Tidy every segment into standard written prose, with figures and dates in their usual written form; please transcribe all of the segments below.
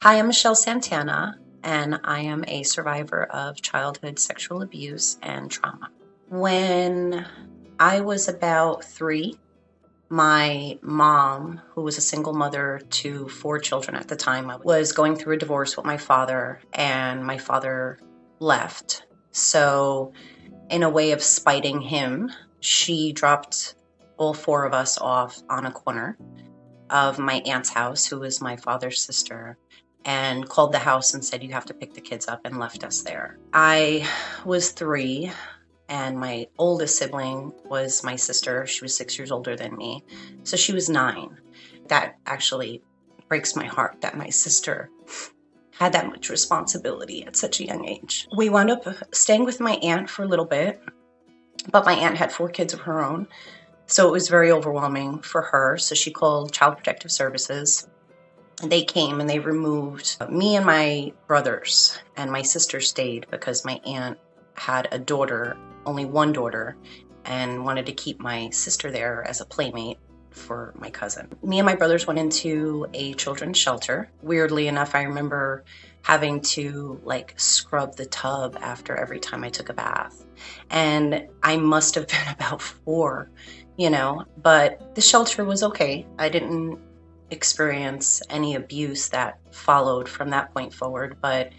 Hi, I'm Michelle Santana, and I am a survivor of childhood sexual abuse and trauma. When I was about 3, my mom, who was a single mother to 4 children at the time, was going through a divorce with my father, and my father left. So, in a way of spiting him, she dropped all 4 of us off on a corner of my aunt's house, who was my father's sister, and called the house and said, "You have to pick the kids up," and left us there. I was 3, and my oldest sibling was my sister. She was 6 years older than me, so she was 9. That actually breaks my heart that my sister had that much responsibility at such a young age. We wound up staying with my aunt for a little bit, but my aunt had 4 kids of her own, so it was very overwhelming for her. So she called Child Protective Services. They came and they removed me and my brothers, and my sister stayed because my aunt had a daughter, only one daughter, and wanted to keep my sister there as a playmate for my cousin. Me and my brothers went into a children's shelter. Weirdly enough, I remember having to scrub the tub after every time I took a bath. And I must have been about 4, but the shelter was okay. I didn't experience any abuse that followed from that point forward, but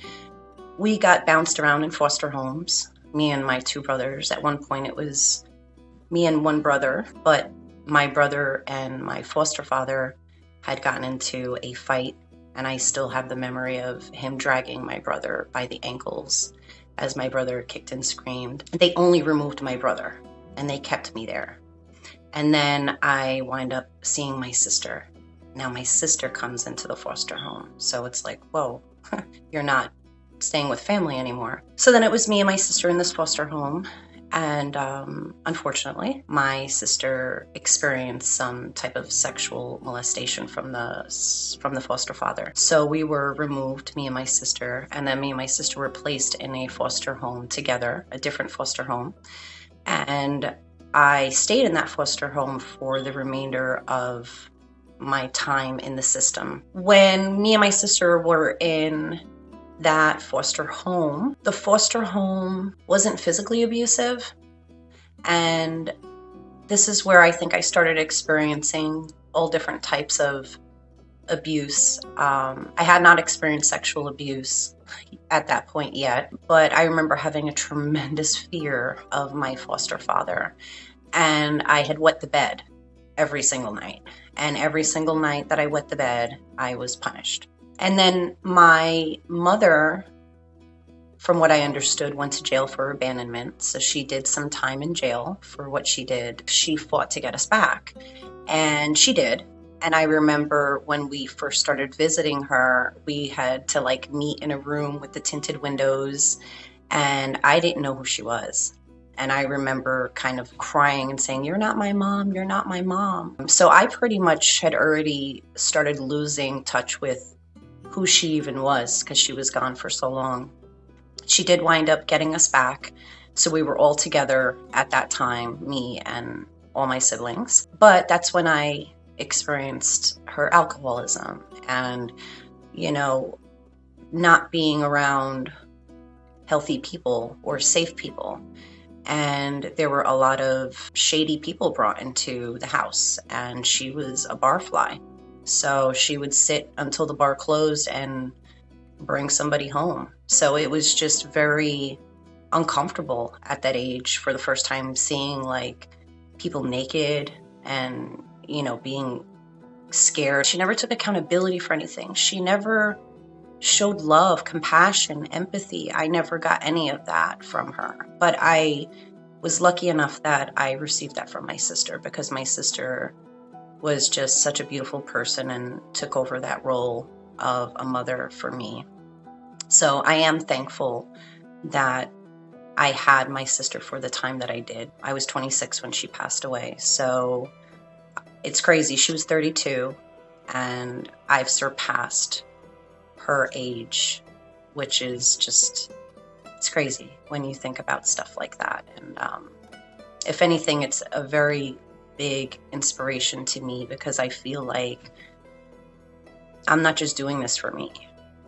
we got bounced around in foster homes, me and my 2 brothers. At one point it was me and one brother, but my brother and my foster father had gotten into a fight, and I still have the memory of him dragging my brother by the ankles as my brother kicked and screamed. They only removed my brother, and they kept me there. And then I wind up seeing my sister. Now my sister comes into the foster home. So it's like, whoa, you're not staying with family anymore. So then it was me and my sister in this foster home. And unfortunately, my sister experienced some type of sexual molestation from the foster father. So we were removed, me and my sister, and then me and my sister were placed in a foster home together, a different foster home. And I stayed in that foster home for the remainder of my time in the system. When me and my sister were in that foster home, the foster home wasn't physically abusive. And this is where I think I started experiencing all different types of abuse. I had not experienced sexual abuse at that point yet, but I remember having a tremendous fear of my foster father. And I had wet the bed every single night. And every single night that I wet the bed, I was punished. And then my mother, from what I understood, went to jail for abandonment. So she did some time in jail for what she did. She fought to get us back. And she did. And I remember when we first started visiting her, we had to meet in a room with the tinted windows. And I didn't know who she was. And I remember kind of crying and saying, "You're not my mom, you're not my mom." So I pretty much had already started losing touch with who she even was because she was gone for so long. She did wind up getting us back. So we were all together at that time, me and all my siblings. But that's when I experienced her alcoholism and, not being around healthy people or safe people. And there were a lot of shady people brought into the house, and she was a barfly. So she would sit until the bar closed and bring somebody home. So it was just very uncomfortable at that age for the first time seeing people naked and, being scared. She never took accountability for anything. She never showed love, compassion, empathy. I never got any of that from her. But I was lucky enough that I received that from my sister because my sister was just such a beautiful person and took over that role of a mother for me. So I am thankful that I had my sister for the time that I did. I was 26 when she passed away. So it's crazy. She was 32 and I've surpassed her age, which is just, it's crazy when you think about stuff like that. And if anything, it's a very big inspiration to me because I feel like I'm not just doing this for me.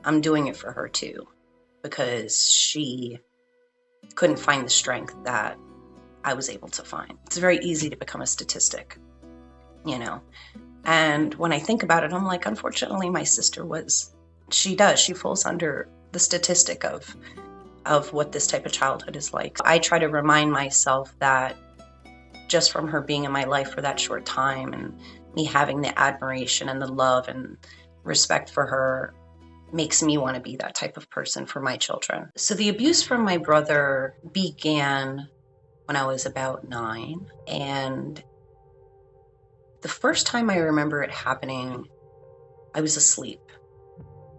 I'm doing it for her too, because she couldn't find the strength that I was able to find. It's very easy to become a statistic, you know? And when I think about it, I'm like, unfortunately, my sister she falls under the statistic of what this type of childhood is like. I try to remind myself that just from her being in my life for that short time and me having the admiration and the love and respect for her makes me want to be that type of person for my children. So the abuse from my brother began when I was about 9. And the first time I remember it happening, I was asleep.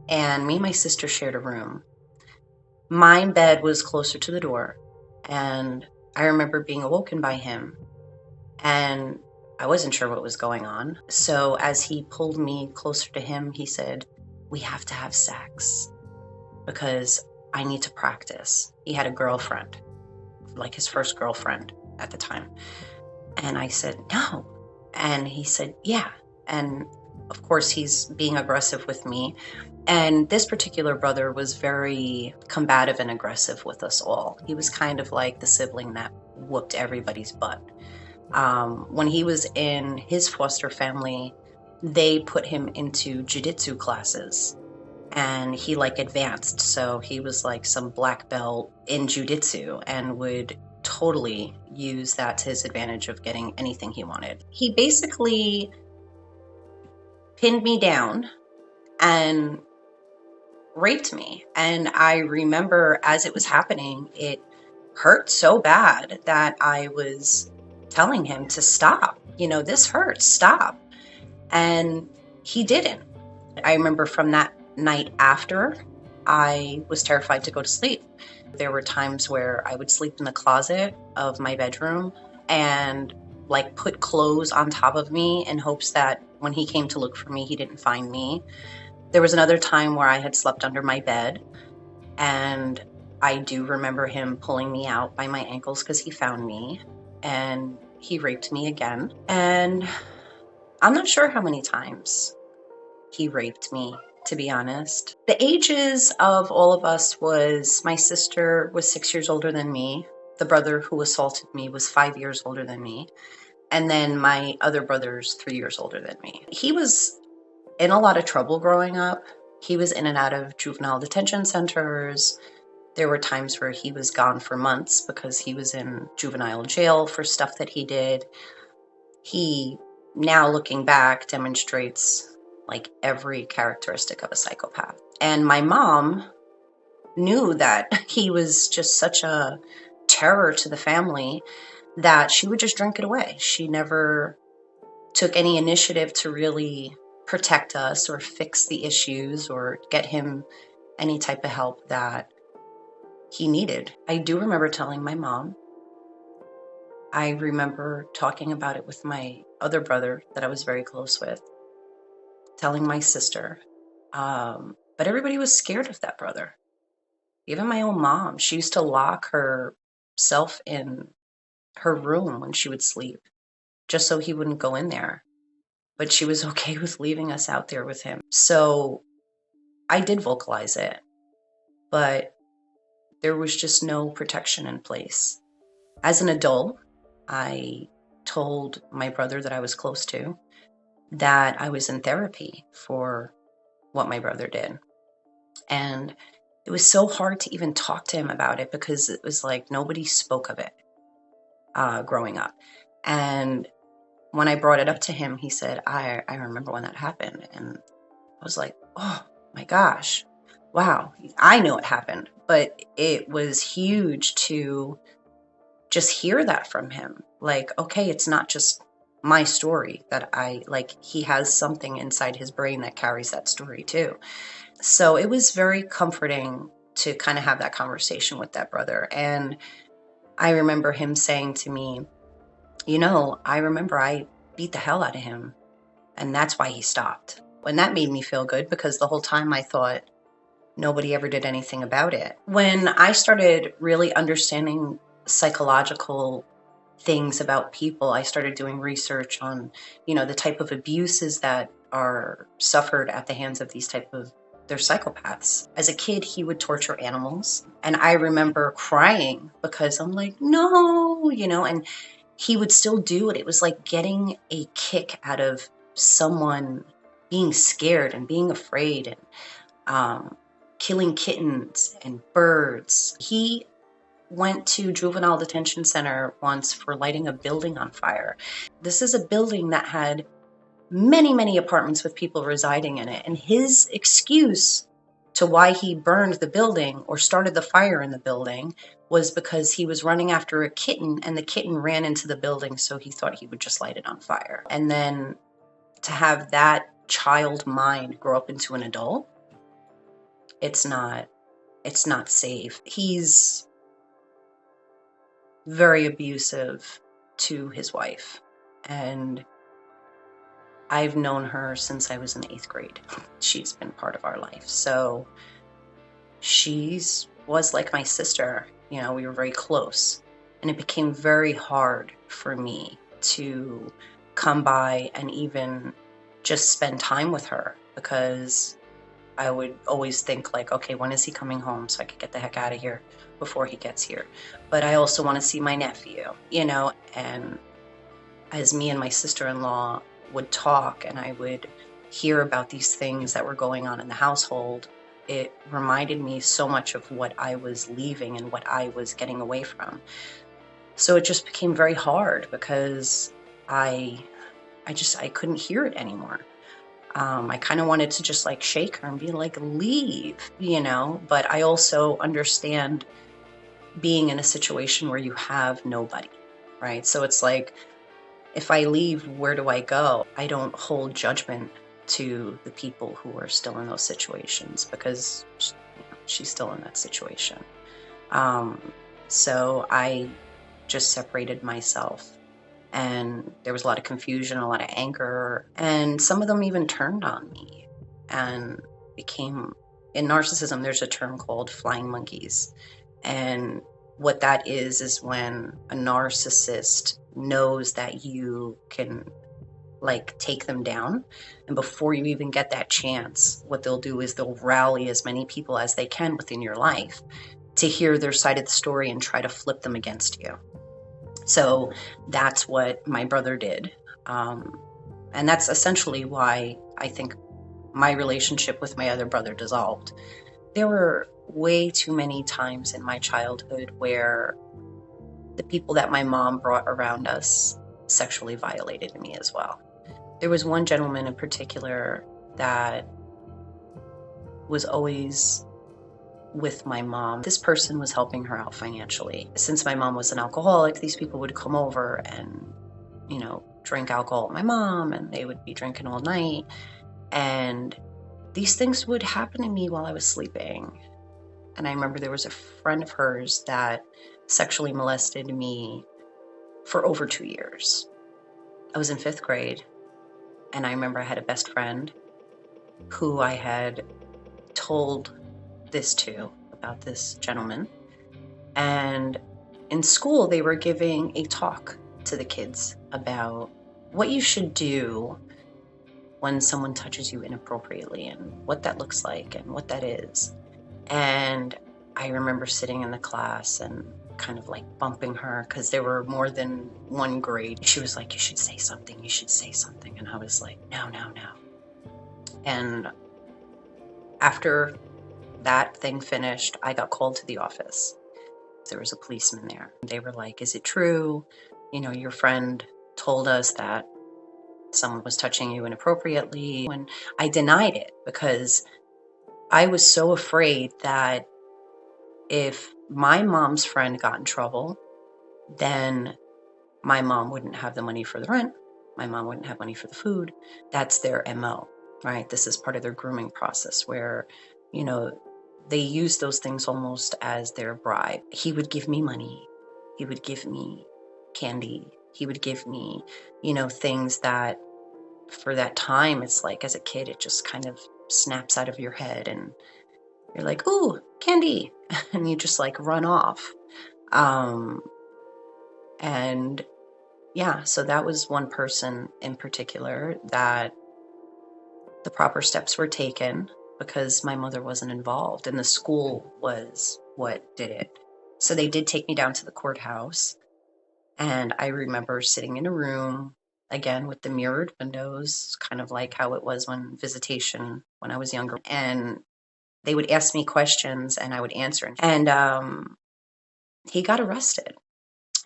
And me and my sister shared a room. My bed was closer to the door. And I remember being awoken by him. And I wasn't sure what was going on. So as he pulled me closer to him, he said, "We have to have sex because I need to practice." He had a girlfriend, like his first girlfriend at the time. And I said, "No." And he said, "Yeah." And of course, he's being aggressive with me. And this particular brother was very combative and aggressive with us all. He was kind of like the sibling that whooped everybody's butt. When he was in his foster family, they put him into jiu-jitsu classes, and he like advanced. So he was like some black belt in jiu-jitsu and would totally use that to his advantage of getting anything he wanted. He basically pinned me down and raped me. And I remember as it was happening, it hurt so bad that I was telling him to stop. This hurts, stop. And he didn't. I remember from that night after, I was terrified to go to sleep. There were times where I would sleep in the closet of my bedroom and like put clothes on top of me in hopes that when he came to look for me, he didn't find me. There was another time where I had slept under my bed, and I do remember him pulling me out by my ankles because he found me, and he raped me again. And I'm not sure how many times he raped me, to be honest. The ages of all of us was, my sister was 6 years older than me. The brother who assaulted me was 5 years older than me. And then my other brother's 3 years older than me. He was in a lot of trouble growing up. He was in and out of juvenile detention centers. There were times where he was gone for months because he was in juvenile jail for stuff that he did. He, now looking back, demonstrates like every characteristic of a psychopath. And my mom knew that he was just such a terror to the family that she would just drink it away. She never took any initiative to really protect us or fix the issues or get him any type of help that he needed. I do remember telling my mom. I remember talking about it with my other brother that I was very close with, telling my sister. But everybody was scared of that brother. Even my own mom. She used to lock herself in her room when she would sleep, just so he wouldn't go in there. But she was okay with leaving us out there with him. So I did vocalize it, but there was just no protection in place. As an adult, I told my brother that I was close to that I was in therapy for what my brother did. And it was so hard to even talk to him about it because it was like nobody spoke of it growing up. And when I brought it up to him, he said, I remember when that happened. And I was like, oh my gosh, wow, I know it happened. But it was huge to just hear that from him. Like, okay, it's not just my story that he has something inside his brain that carries that story too. So it was very comforting to kind of have that conversation with that brother. And I remember him saying to me, I remember I beat the hell out of him, and that's why he stopped. And that made me feel good because the whole time I thought nobody ever did anything about it. When I started really understanding psychological things about people, I started doing research on, the type of abuses that are suffered at the hands of these type of they're psychopaths. As a kid, he would torture animals. And I remember crying because I'm like, no, and he would still do it. It was like getting a kick out of someone being scared and being afraid and killing kittens and birds. He went to juvenile detention center once for lighting a building on fire. This is a building that had many, many apartments with people residing in it. And his excuse to why he burned the building or started the fire in the building was because he was running after a kitten and the kitten ran into the building, so he thought he would just light it on fire. And then to have that child mind grow up into an adult, it's not safe. He's very abusive to his wife, and I've known her since I was in 8th grade. She's been part of our life. So was like my sister. We were very close. And it became very hard for me to come by and even just spend time with her, because I would always think like, okay, when is he coming home so I could get the heck out of here before he gets here? But I also want to see my nephew, and as me and my sister-in-law would talk and I would hear about these things that were going on in the household, it reminded me so much of what I was leaving and what I was getting away from. So it just became very hard because I couldn't hear it anymore. I kind of wanted to just like shake her and be like, leave, but I also understand being in a situation where you have nobody, right? So it's like, if I leave, where do I go? I don't hold judgment to the people who are still in those situations, because she's still in that situation. So I just separated myself, and there was a lot of confusion, a lot of anger, and some of them even turned on me and became, in narcissism, there's a term called flying monkeys. And what that is when a narcissist knows that you can like take them down, and before you even get that chance, what they'll do is they'll rally as many people as they can within your life to hear their side of the story and try to flip them against you. So that's what my brother did. And that's essentially why I think my relationship with my other brother dissolved. There were way too many times in my childhood where the people that my mom brought around us sexually violated me as well. There was one gentleman in particular that was always with my mom. This person was helping her out financially. Since my mom was an alcoholic, these people would come over and, drink alcohol with my mom, and they would be drinking all night. And these things would happen to me while I was sleeping. And I remember there was a friend of hers that sexually molested me for over 2 years. I was in 5th grade, and I remember I had a best friend who I had told this to about this gentleman. And in school, they were giving a talk to the kids about what you should do when someone touches you inappropriately and what that looks like and what that is. And I remember sitting in the class and kind of like bumping her because there were more than one grade. She was like, you should say something, you should say something. And I was like, no. And after that thing finished, I got called to the office. There was a policeman there. They were like, is it true? Your friend told us that someone was touching you inappropriately. And I denied it because I was so afraid that if my mom's friend got in trouble, then my mom wouldn't have the money for the rent. My mom wouldn't have money for the food. That's their MO, right? This is part of their grooming process where, they use those things almost as their bribe. He would give me money. He would give me candy. He would give me, things that for that time, it's like as a kid, it just kind of snaps out of your head and you're like, ooh, candy. And you just like run off. And yeah, so that was one person in particular that the proper steps were taken. because my mother wasn't involved and the school was what did it. So they did take me down to the courthouse, and I remember sitting in a room again with the mirrored windows, kind of like how it was when visitation when I was younger. And they would ask me questions and I would answer. And he got arrested,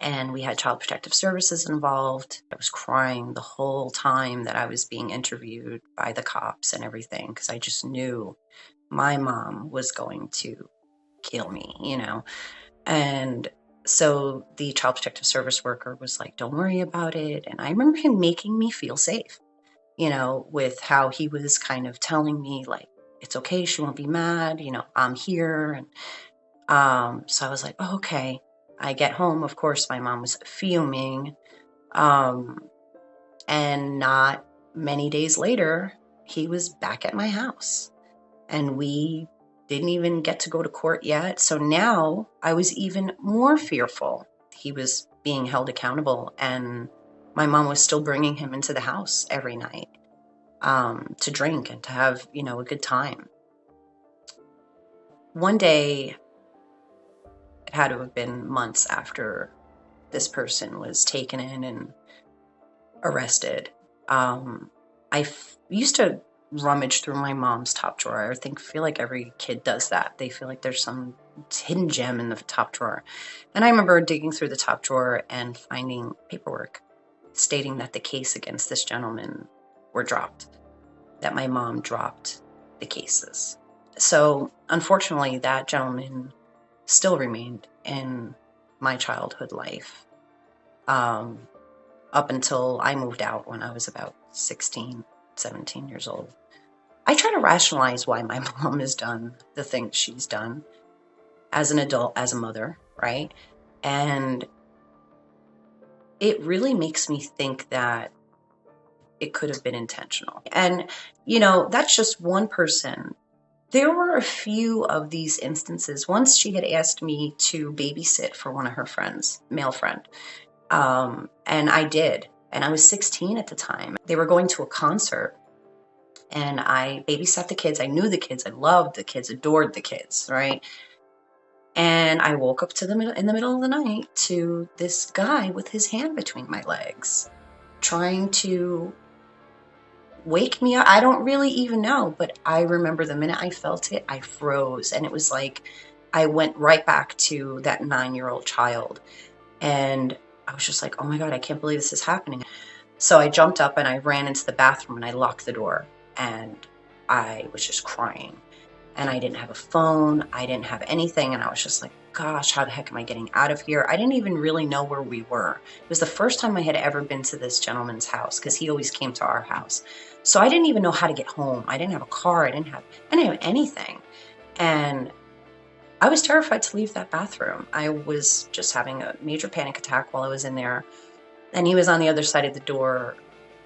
and we had Child Protective Services involved. I was crying the whole time that I was being interviewed by the cops and everything, because I just knew my mom was going to kill me, you know. And so the Child Protective Service worker was like, don't worry about it. And I remember him making me feel safe, you know, with how he was kind of telling me, like, it's okay, she won't be mad, you know, I'm here. And so I was like, oh, okay. I get home. Of course, my mom was fuming. Um, and not many days later, he was back at my house. And we didn't even get to go to court yet. So now I was even more fearful. He was being held accountable, and my mom was still bringing him into the house every night to drink and to have, you know, a good time. One day, it had to have been months after this person was taken in and arrested. Used to rummage through my mom's top drawer. Feel like every kid does that. They feel like there's some hidden gem in the top drawer. And I remember digging through the top drawer and finding paperwork stating that the case against this gentleman were dropped, that my mom dropped the cases. So unfortunately, that gentleman still remained in my childhood life up until I moved out when I was about 16, 17 years old. I try to rationalize why my mom has done the things she's done as an adult, as a mother, right? And it really makes me think that it could have been intentional. And, you know, that's just one person. There were a few of these instances. Once she had asked me to babysit for one of her friends, male friend, and I did. And I was 16 at the time. They were going to a concert, and I babysat the kids. I knew the kids. I loved the kids, adored the kids, right? And I woke up in the middle of the night to this guy with his hand between my legs, trying to wake me up. I don't really even know, but I remember the minute I felt it, I froze. And it was like I went right back to that 9-year-old child. And I was just like, oh my God, I can't believe this is happening. So I jumped up and I ran into the bathroom and I locked the door, and I was just crying. And I didn't have a phone. I didn't have anything. And I was just like, gosh, how the heck am I getting out of here? I didn't even really know where we were. It was the first time I had ever been to this gentleman's house, because he always came to our house. So I didn't even know how to get home. I didn't have a car. I didn't have anything. And I was terrified to leave that bathroom. I was just having a major panic attack while I was in there. And he was on the other side of the door,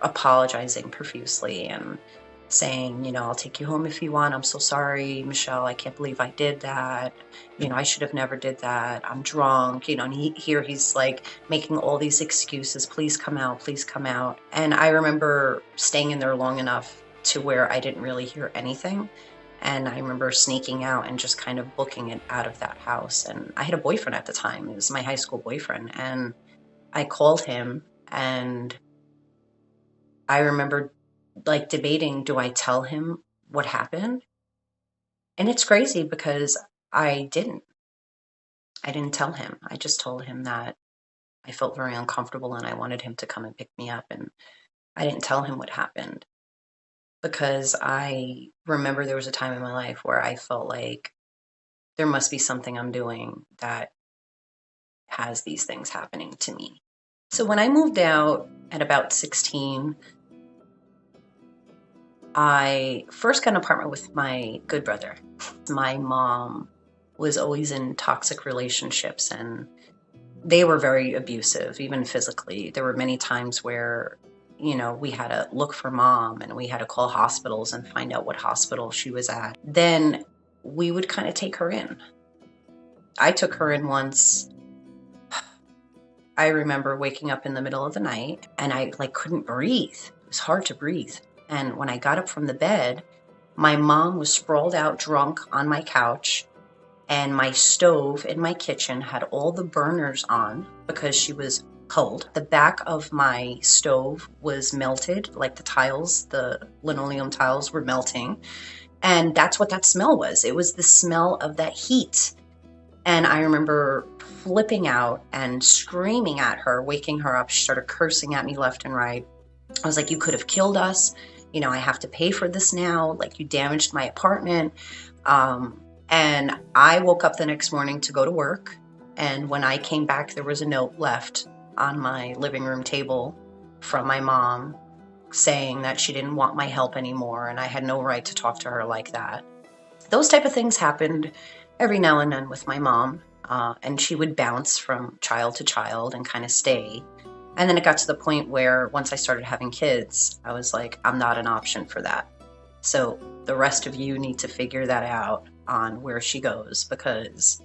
apologizing profusely and saying, you know, I'll take you home if you want. I'm so sorry, Michelle. I can't believe I did that. You know, I should have never did that. I'm drunk. You know, and he's like making all these excuses. Please come out. Please come out. And I remember staying in there long enough to where I didn't really hear anything. And I remember sneaking out and just kind of booking it out of that house. And I had a boyfriend at the time. It was my high school boyfriend. And I called him, and I remember like debating, do I tell him what happened? And it's crazy because I didn't tell him. I just told him that I felt very uncomfortable and I wanted him to come and pick me up. And I didn't tell him what happened because I remember there was a time in my life where I felt like there must be something I'm doing that has these things happening to me. So when I moved out at about 16, I first got an apartment with my good brother. My mom was always in toxic relationships, and they were very abusive, even physically. There were many times where, you know, we had to look for mom and we had to call hospitals and find out what hospital she was at. Then we would kind of take her in. I took her in once. I remember waking up in the middle of the night and I couldn't breathe. It was hard to breathe. And when I got up from the bed, My mom was sprawled out drunk on my couch, and my stove in my kitchen had all the burners on because she was cold. The back of my stove was melted, like the tiles, the linoleum tiles were melting. And that's what that smell was. It was the smell of that heat. And I remember flipping out and screaming at her, waking her up. She started cursing at me left and right. I was like, you could have killed us. I have to pay for this now. Like, you damaged my apartment. And I woke up the next morning to go to work. And when I came back, there was a note left on my living room table from my mom saying that she didn't want my help anymore and I had no right to talk to her like that. Those type of things happened every now and then with my mom, and she would bounce from child to child and kind of stay. And then it got to the point where once I started having kids, I was like, I'm not an option for that. So the rest of you need to figure that out on where she goes, because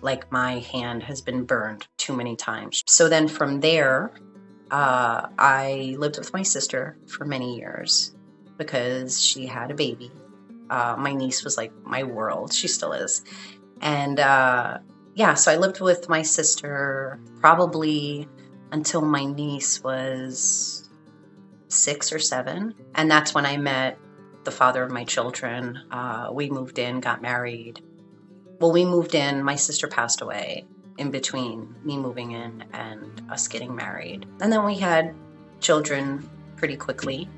like my hand has been burned too many times. So then from there, I lived with my sister for many years because she had a baby. My niece was like my world. She still is. And so I lived with my sister probably until my niece was 6 or 7. And that's when I met the father of my children. We moved in, got married. Well, we moved in, my sister passed away in between me moving in and us getting married. And then we had children pretty quickly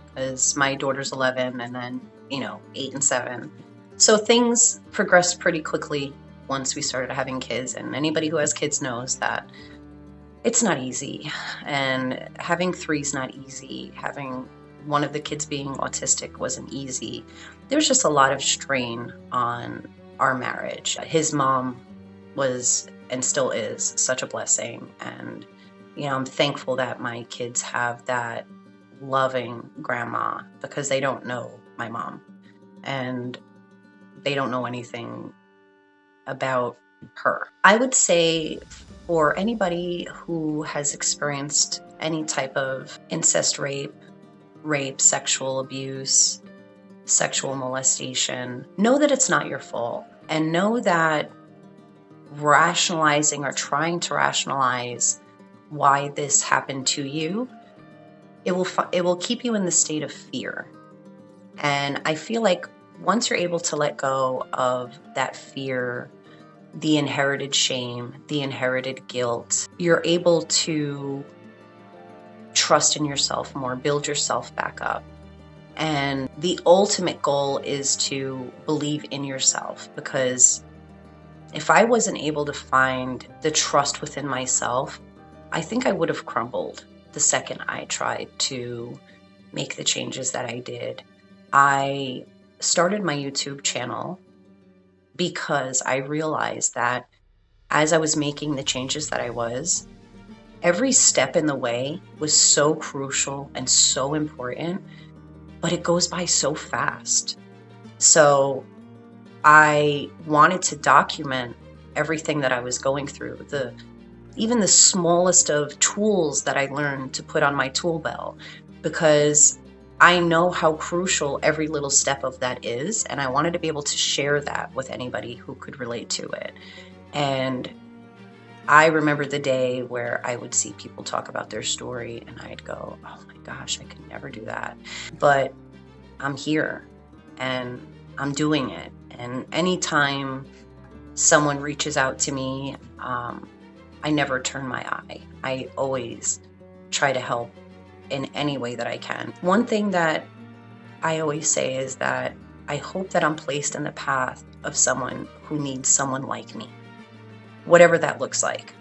because my daughter's 11 and then, 8 and 7. So things progressed pretty quickly once we started having kids. And anybody who has kids knows that it's not easy. And having 3 is not easy. Having one of the kids being autistic wasn't easy. There was just a lot of strain on our marriage. His mom was and still is such a blessing. And, I'm thankful that my kids have that loving grandma because they don't know my mom and they don't know anything about her. I would say for anybody who has experienced any type of incest rape, sexual abuse, sexual molestation, know that it's not your fault, and know that rationalizing or trying to rationalize why this happened to you, it will keep you in the state of fear. And I feel like once you're able to let go of that fear, the inherited shame, the inherited guilt, you're able to trust in yourself more, build yourself back up. And the ultimate goal is to believe in yourself, because if I wasn't able to find the trust within myself, I think I would have crumbled the second I tried to make the changes that I did. I started my YouTube channel because I realized that as I was making the changes that I was, every step in the way was so crucial and so important, but it goes by so fast. So I wanted to document everything that I was going through, even the smallest of tools that I learned to put on my tool belt, because I know how crucial every little step of that is, and I wanted to be able to share that with anybody who could relate to it. And I remember the day where I would see people talk about their story and I'd go, oh my gosh, I could never do that. But I'm here and I'm doing it. And anytime someone reaches out to me, I never turn my eye. I always try to help in any way that I can. One thing that I always say is that I hope that I'm placed in the path of someone who needs someone like me, whatever that looks like.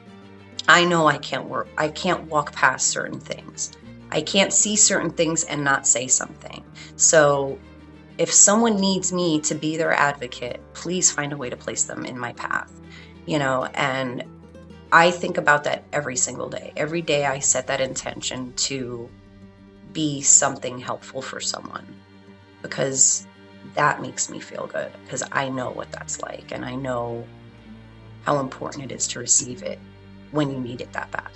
I know I can't walk past certain things. I can't see certain things and not say something. So if someone needs me to be their advocate, please find a way to place them in my path, and I think about that every single day. Every day I set that intention to be something helpful for someone, because that makes me feel good, because I know what that's like and I know how important it is to receive it when you need it that bad.